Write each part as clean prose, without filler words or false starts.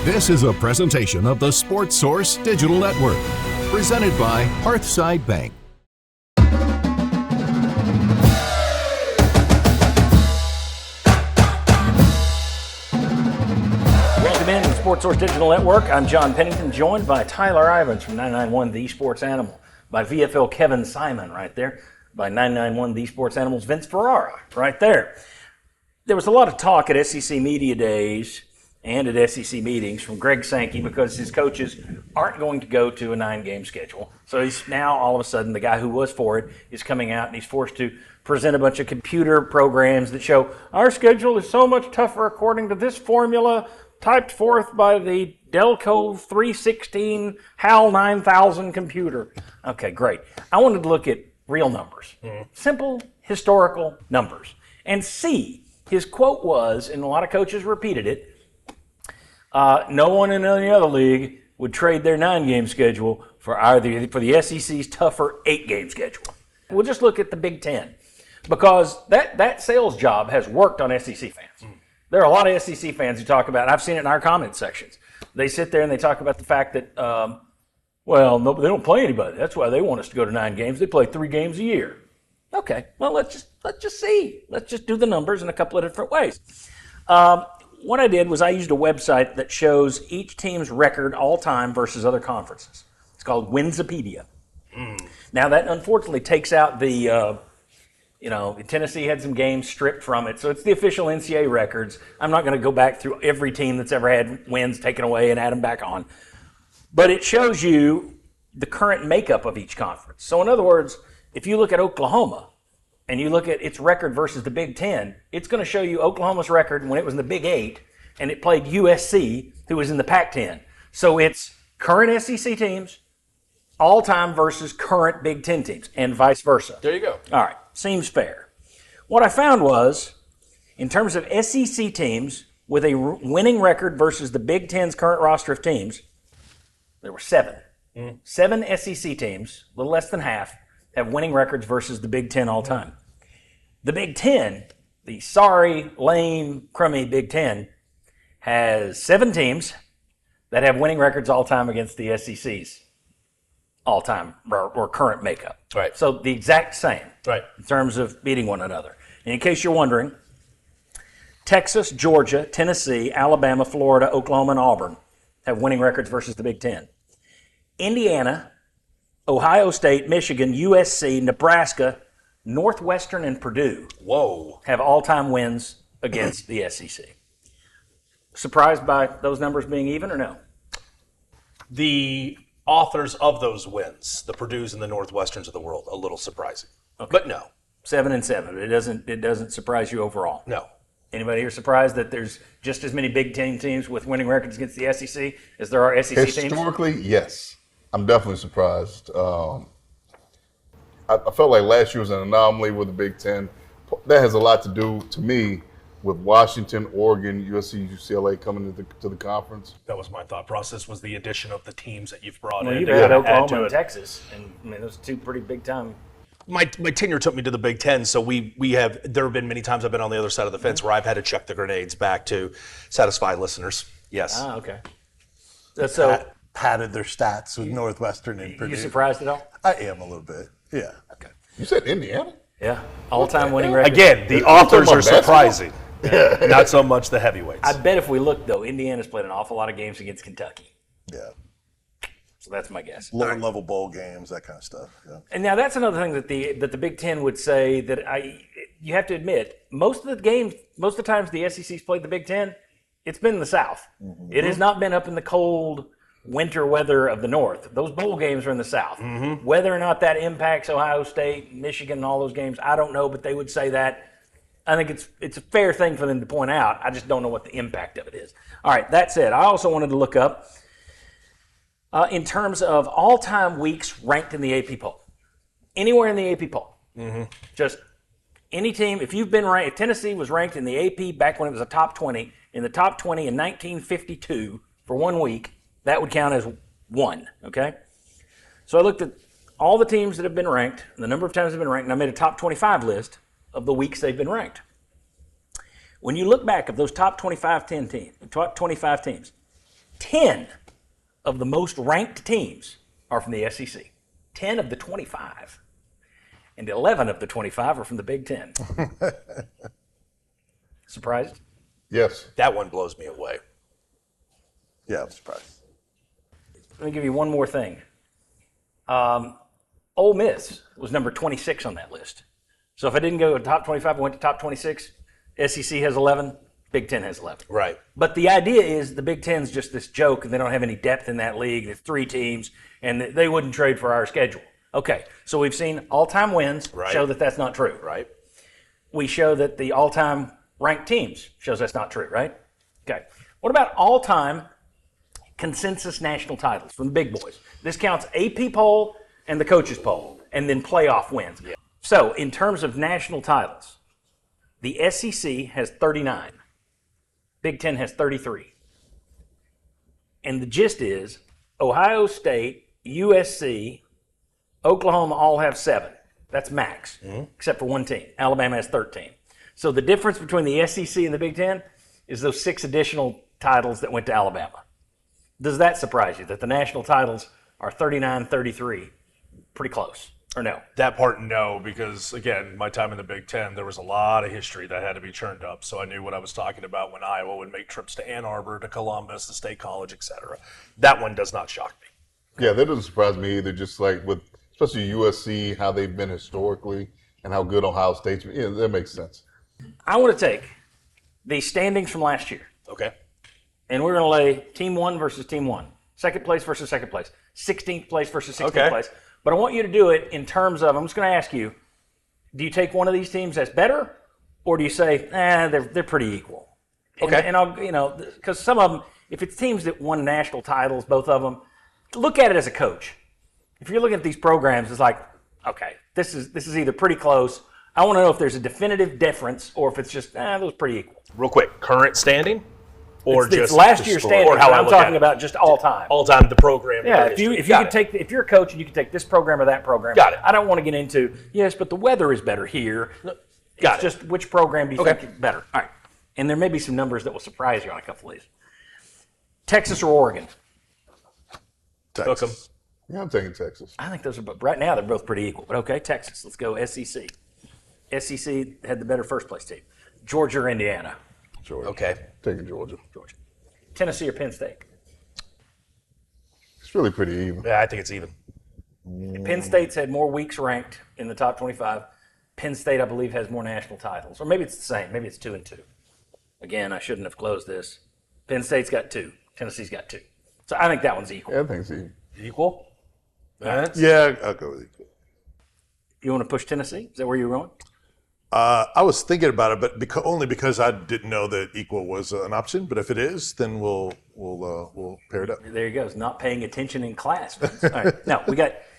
This is a presentation of the Sports Source Digital Network, presented by Hearthside Bank. Welcome in to the Sports Source Digital Network. I'm John Pennington, joined by Tyler Ivens from 991 The Sports Animal, by VFL Kevin Simon right there, by 991 The Sports Animal's Vince Ferrara right there. There was a lot of talk at SEC Media Days and at SEC meetings from Greg Sankey because his coaches aren't going to go to a 9-game schedule. So he's now, all of a sudden, the guy who was for it is coming out and he's forced to present a bunch of computer programs that show our schedule is so much tougher according to this formula typed forth by the Delco 316 HAL 9000 computer. Okay, great. I wanted to look at real numbers, simple historical numbers, and see. His quote was, and a lot of coaches repeated it, no one in any other league would trade their 9-game schedule for the SEC's tougher 8-game schedule. We'll just look at the Big Ten, because that sales job has worked on SEC fans. There are a lot of SEC fans who talk about, and I've seen it in our comment sections, they sit there and they talk about the fact that, no, they don't play anybody. That's why they want us to go to 9 games. They play 3 games a year. Okay, well, let's just see. Let's just do the numbers in a couple of different ways. What I did was I used a website that shows each team's record all time versus other conferences. It's called Winsipedia. Now that unfortunately takes out the, Tennessee had some games stripped from it, so it's the official NCAA records. I'm not going to go back through every team that's ever had wins taken away and add them back on. But it shows you the current makeup of each conference. So in other words, if you look at Oklahoma, and you look at its record versus the Big Ten, it's going to show you Oklahoma's record when it was in the Big 8, and it played USC, who was in the Pac-10. So it's current SEC teams, all-time versus current Big Ten teams, and vice versa. There you go. All right, seems fair. What I found was, in terms of SEC teams with a winning record versus the Big Ten's current roster of teams, there were 7. 7 SEC teams, a little less than half, have winning records versus the Big Ten all time. The Big Ten, the sorry, lame, crummy Big Ten, has 7 teams that have winning records all time against the SEC's all time or current makeup. Right. So the exact same. Right. In terms of beating one another. And in case you're wondering, Texas, Georgia, Tennessee, Alabama, Florida, Oklahoma, and Auburn have winning records versus the Big Ten. Indiana, Ohio State, Michigan, USC, Nebraska, Northwestern, and Purdue have all-time wins against the SEC. Surprised by those numbers being even or no? The authors of those wins, the Purdues and the Northwesterns of the world, a little surprising. Okay. But no. 7-7. It doesn't surprise you overall. No. Anybody here surprised that there's just as many Big Ten teams with winning records against the SEC as there are SEC teams? Historically, yes. I'm definitely surprised. I felt like last year was an anomaly with the Big Ten. That has a lot to do, to me, with Washington, Oregon, USC, UCLA coming to the conference. That was my thought process, was the addition of the teams that you've brought in. You've got Oklahoma and Texas, and those 2 pretty big time. My tenure took me to the Big Ten, so there have been many times I've been on the other side of the fence where I've had to chuck the grenades back to satisfy listeners. Yes. Ah, okay. So padded their stats with Northwestern and Purdue. You surprised at all? I am a little bit, yeah. Okay. You said Indiana? Yeah, all-time winning record. Again, the authors are surprising. Not so much the heavyweights. I bet if we look, though, Indiana's played an awful lot of games against Kentucky. Yeah. So that's my guess. Lower level bowl games, that kind of stuff. Yeah. And now that's another thing that the Big Ten would say that you have to admit, most of the times the SEC's played the Big Ten, it's been in the South. Mm-hmm. It has not been up in the cold winter weather of the North. Those bowl games are in the South. Mm-hmm. Whether or not that impacts Ohio State, Michigan, and all those games, I don't know, but they would say that. I think it's a fair thing for them to point out. I just don't know what the impact of it is. All right, that said, I also wanted to look up in terms of all-time weeks ranked in the AP poll. Anywhere in the AP poll. Mm-hmm. Just any team, if you've been ranked, if Tennessee was ranked in the AP back when it was a top 20, in the top 20 in 1952 for 1 week, that would count as 1, okay? So I looked at all the teams that have been ranked, the number of times they've been ranked, and I made a top 25 list of the weeks they've been ranked. When you look back at those top 25 teams, 10 of the most ranked teams are from the SEC. 10 of the 25. And 11 of the 25 are from the Big Ten. Surprised? Yes. That one blows me away. Yeah, I'm surprised. Let me give you one more thing. Ole Miss was number 26 on that list. So if I didn't go to top 25, I went to top 26. SEC has 11, Big Ten has 11. Right. But the idea is the Big Ten's just this joke, and they don't have any depth in that league. It's 3 teams, and they wouldn't trade for our schedule. Okay, so we've seen all-time wins show that that's not true. Right. We show that the all-time ranked teams shows that's not true, right? Okay. What about all-time consensus national titles from the big boys? This counts AP poll and the coaches poll, and then playoff wins. Yeah. So in terms of national titles, the SEC has 39. Big Ten has 33. And the gist is Ohio State, USC, Oklahoma all have 7. That's max, except for one team. Alabama has 13. So the difference between the SEC and the Big Ten is those 6 additional titles that went to Alabama. Does that surprise you that the national titles are 39, 33? Pretty close, or no? That part, no, because, again, my time in the Big Ten, there was a lot of history that had to be churned up, so I knew what I was talking about when Iowa would make trips to Ann Arbor, to Columbus, the State College, etc. That one does not shock me. Yeah, that doesn't surprise me either. Just like with, especially USC, how they've been historically and how good Ohio State's been. Yeah, that makes sense. I want to take the standings from last year, Okay. and we're going to lay Team 1 versus Team 1, second place versus second place, 16th place versus 16th place. But I want you to do it in terms of, I'm just going to ask you, do you take one of these teams that's better, or do you say, they're pretty equal? Okay. And I'll, because some of them, if it's teams that won national titles, both of them, look at it as a coach. If you're looking at these programs, it's like, okay, this is either pretty close. I want to know if there's a definitive difference, or if it's just, those pretty equal. Real quick, current standing? Or It's just last year's standing, or how but I I'm look at talking it. about just all time. All time, the program. Yeah, the if you history. could take, if you're a coach and you could take this program or that program. Got it. I don't want to get into, yes, but the weather is better here. Got It's it. just which program do you think is better? All right. And there may be some numbers that will surprise you on a couple of these. Texas or Oregon? Took 'em. Yeah, I'm taking Texas. I think those are, right now they're both pretty equal. But okay, Texas. Let's go SEC. SEC had the better first place team. Georgia or Indiana? Georgia. Okay. Taking Georgia. Georgia. Tennessee or Penn State? It's really pretty even. Yeah, I think it's even. Penn State's had more weeks ranked in the top 25. Penn State, I believe, has more national titles. Or maybe it's the same. Maybe it's 2 and 2. Again, I shouldn't have closed this. Penn State's got 2. Tennessee's got 2. So I think that one's equal. Yeah, I think it's even. Equal? Vance? Yeah, I'll go with equal. You want to push Tennessee? Is that where you were going? I was thinking about it, but only because I didn't know that equal was an option. But if it is, then we'll pair it up. There you go. It's not paying attention in class. All right. Now,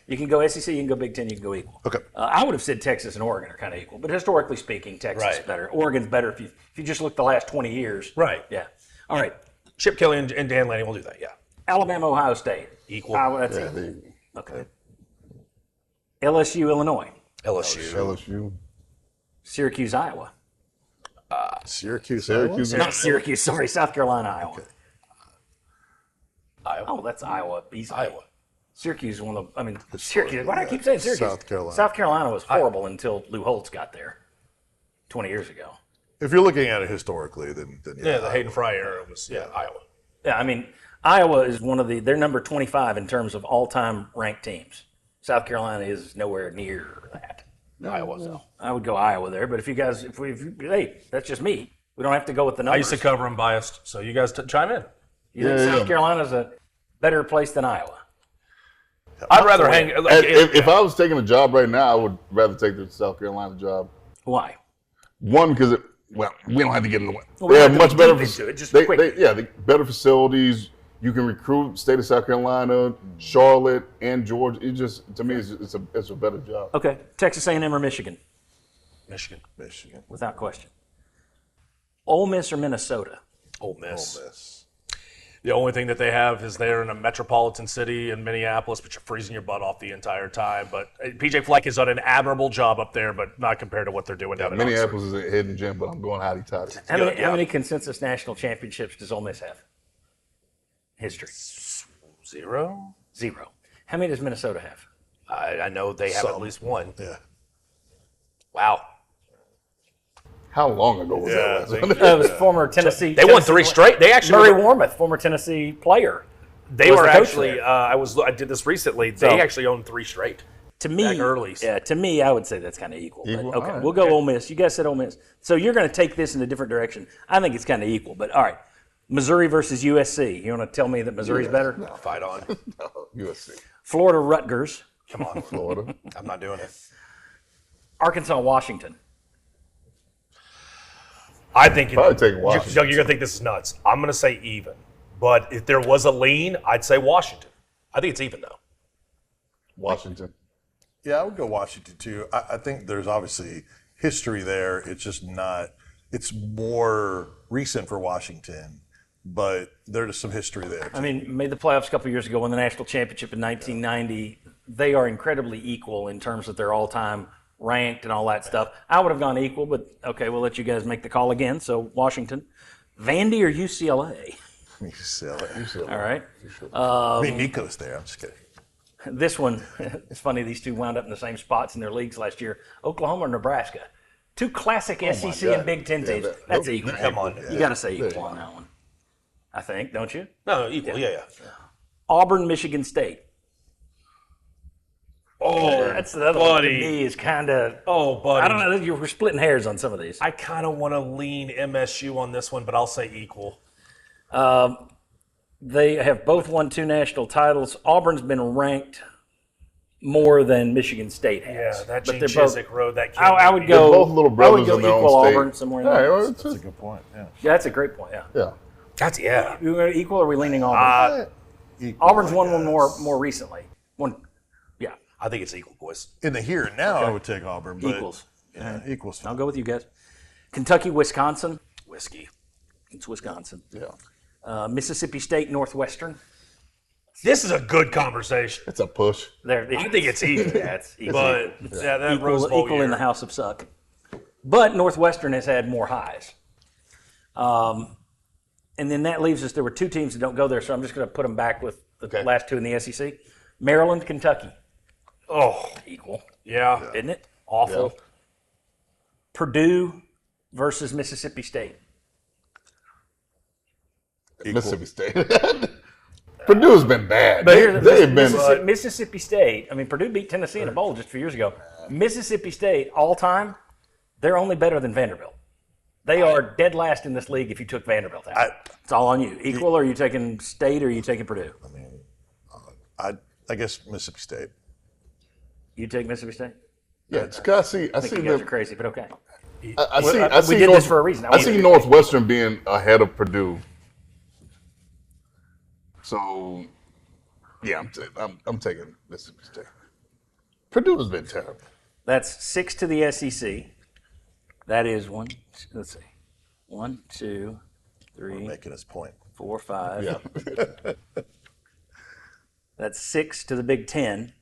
you can go SEC, you can go Big Ten, you can go equal. Okay. I would have said Texas and Oregon are kind of equal, but historically speaking, Texas is Right. better. Oregon's better if you just look the last 20 years. Right. Yeah. All right. Chip Kelly and Dan Lanning will do that, yeah. Alabama, Ohio State. Equal. That's Yeah, equal. they, Okay. LSU, Illinois. LSU. LSU. Syracuse, Iowa. Syracuse. Syracuse. Not Syracuse, sorry, South Carolina, Iowa. Iowa. Oh, that's Iowa. Easily. Iowa. Syracuse is one of the, Syracuse. Why do I keep saying Syracuse? South Carolina. South Carolina was horrible until Lou Holtz got there 20 years ago. If you're looking at it historically, then Yeah, the Hayden Fry era was Iowa. Yeah, Iowa is they're number 25 in terms of all-time ranked teams. South Carolina is nowhere near that. Iowa. So. I would go Iowa there, but if you guys, hey, that's just me. We don't have to go with the numbers. I used to cover them biased, so you guys chime in. You think South Carolina's a better place than Iowa? I'd rather hang. Like, If I was taking a job right now, I would rather take the South Carolina job. Why? One, because we don't have to get in the way. Well, we They don't have have to much be better. deep into it, just They, quick. better facilities. You can recruit state of South Carolina, Charlotte, and Georgia. It just, to me, it's a better job. Okay, Texas A&M or Michigan? Michigan. Without question. Ole Miss or Minnesota? Ole Miss. Ole Miss. The only thing that they have is they're in a metropolitan city in Minneapolis, but you're freezing your butt off the entire time. But PJ Fleck has done an admirable job up there, but not compared to what they're doing down in Minneapolis is a hidden gem, but I'm going hotty toddy. How Good, many consensus national championships does Ole Miss have? history? 0. 0. How many does Minnesota have? I know they have at least one. Yeah. Wow. How long ago was that? It was former Tennessee. They won 3 straight. They actually Murray Warmoth, former Tennessee player. They was were the coach actually. there. I did this recently. They actually owned 3 straight. To me, Back early. yeah. To me, I would say that's kind of equal. But, Equal? okay, All right. we'll go Ole Miss. You guys said Ole Miss, so you're going to take this in a different direction. I think it's kind of equal. But all right, Missouri versus USC. You want to tell me that Missouri's better? No. Fight on. USC. Florida Rutgers. Come on. Florida. I'm not doing it. Arkansas Washington. I think Probably take Washington. Doug, you're gonna think this is nuts. I'm gonna say even, but if there was a lean, I'd say Washington. I think it's even though. Washington. Yeah, I would go Washington too. I think there's obviously history there. It's just not. It's more recent for Washington, but there's some history there. I mean, made the playoffs a couple of years ago, won the national championship in 1990. They are incredibly equal in terms of their all-time ranked and all that stuff. I would have gone equal, but okay, we'll let you guys make the call again. So Washington, Vandy or UCLA? UCLA. All right. I mean, Nico's there. I'm just kidding. This one, it's funny. These two wound up in the same spots in their leagues last year. Oklahoma or Nebraska? Two classic SEC God. and Big Ten teams. Yeah, That's equal. Come on. You got to say equal on that one. I think, don't you? No, equal. Yeah. Auburn, Michigan State. Oh, That's another one to buddy. me is kind of. Oh, buddy. I don't know. You're splitting hairs on some of these. I kind of want to lean MSU on this one, but I'll say equal. They have both won 2 national titles. Auburn's been ranked more than Michigan State has. Yeah, that but Gene they're both. Chiswick road. That I would They're go. both little I brothers would go in their equal own state. Auburn somewhere in Yeah, there. well, That's a good point. Yeah. Yeah, that's a great point. Yeah. yeah. That's You want equal or are we leaning Auburn? Equal, Auburn's I won one guess. more recently. One. Yeah. I think it's equal, boys. In the here and now, I would take Auburn. But, Equals. Yeah, equals. I'll go with you guys. Kentucky, Wisconsin. Whiskey. It's Wisconsin. Yeah. Mississippi State, Northwestern. This is a good conversation. It's a push. I think it's even. Yeah, it's equal. But yeah, that Rose Bowl equal year. in the house of suck. But Northwestern has had more highs. And then that leaves us, there were 2 teams that don't go there, so I'm just going to put them back with the last 2 in the SEC. Maryland, Kentucky. Oh, Equal, yeah. isn't it? Awful. Purdue versus Mississippi State. Mississippi State. Purdue's been bad. But here's They've been. Mississippi State, I mean, Purdue beat Tennessee in a bowl just a few years ago. Mississippi State, all time, they're only better than Vanderbilt. They are dead last in this league if you took Vanderbilt out. It's all on you. Equal, or are you taking State, or are you taking Purdue? I guess Mississippi State. You take Mississippi State? Yeah, I see I think you guys are crazy, but okay. I see. I we see did this for a reason. I see Northwestern being ahead of Purdue. So, yeah, I'm taking Mississippi State. Purdue has been terrible. That's 6 to the SEC. That is one. Let's see. 1, 2, 3, Making his point. 4, 5. Yeah. That's 6 to the Big Ten,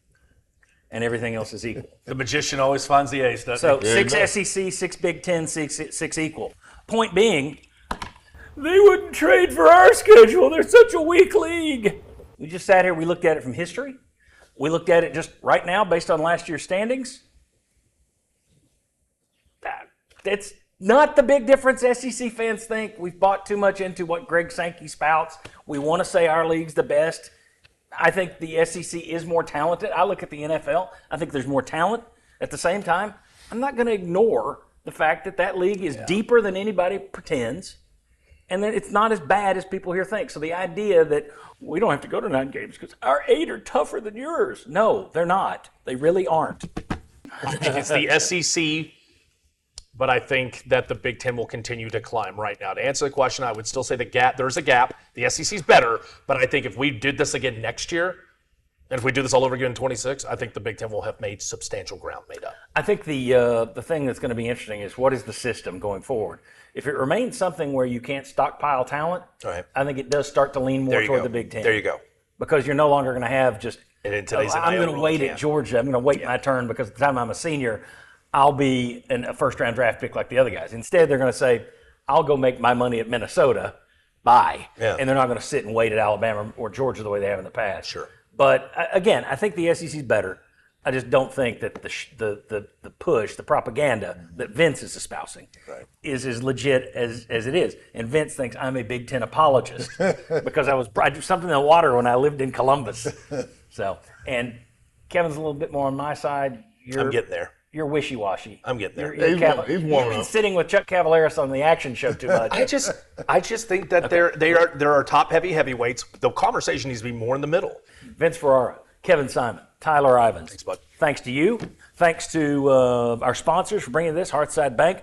and everything else is equal. The magician always finds the ace, doesn't So he? 6 SEC, 6 Big Ten, 6 equal. Point being, they wouldn't trade for our schedule. They're such a weak league. We just sat here. We looked at it from history. We looked at it just right now based on last year's standings. It's not the big difference SEC fans think. We've bought too much into what Greg Sankey spouts. We want to say our league's the best. I think the SEC is more talented. I look at the NFL. I think there's more talent. At the same time, I'm not going to ignore the fact that that league is deeper than anybody pretends, and that it's not as bad as people here think. So the idea that we don't have to go to 9 games because our 8 are tougher than yours. No, they're not. They really aren't. I think it's the SEC, but I think that the Big Ten will continue to climb right now. To answer the question, I would still say there's a gap. The SEC's better, but I think if we did this again next year, and if we do this all over again in 26, I think the Big Ten will have made substantial ground made up. I think the thing that's going to be interesting is what is the system going forward. If it remains something where you can't stockpile talent, Right. I think it does start to lean more toward the Big Ten. There you go. Because you're no longer going to have just, And in today's I'm NIL going to rule, wait you at Georgia. I'm going to wait my turn because at the time I'm a senior, I'll be a first-round draft pick like the other guys. Instead, they're going to say, I'll go make my money at Minnesota bye. Yeah. And they're not going to sit and wait at Alabama or Georgia the way they have in the past. Sure. But again, I think the SEC is better. I just don't think that the push, the propaganda that Vince is espousing is as legit as it is. And Vince thinks I'm a Big Ten apologist because I do something in the water when I lived in Columbus. So, and Kevin's a little bit more on my side. I'm getting there. You're wishy-washy. I'm getting there. You're He's You've warming been up. sitting with Chuck Cavaleris on the action show too much. I just think that there are top heavyweights. The conversation needs to be more in the middle. Vince Ferrara, Kevin Simon, Tyler Ivens. Thanks, bud. Thanks to you. Thanks to our sponsors for bringing this, Hearthside Bank.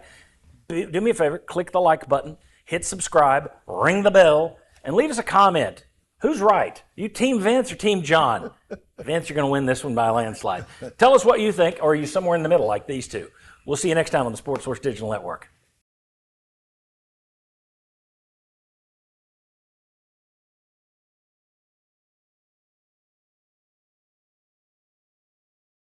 Do me a favor, click the like button, hit subscribe, ring the bell, and leave us a comment. Who's right? You Team Vince or Team John? Vince, you're going to win this one by a landslide. Tell us what you think, or are you somewhere in the middle like these two? We'll see you next time on the Sports Source Digital Network.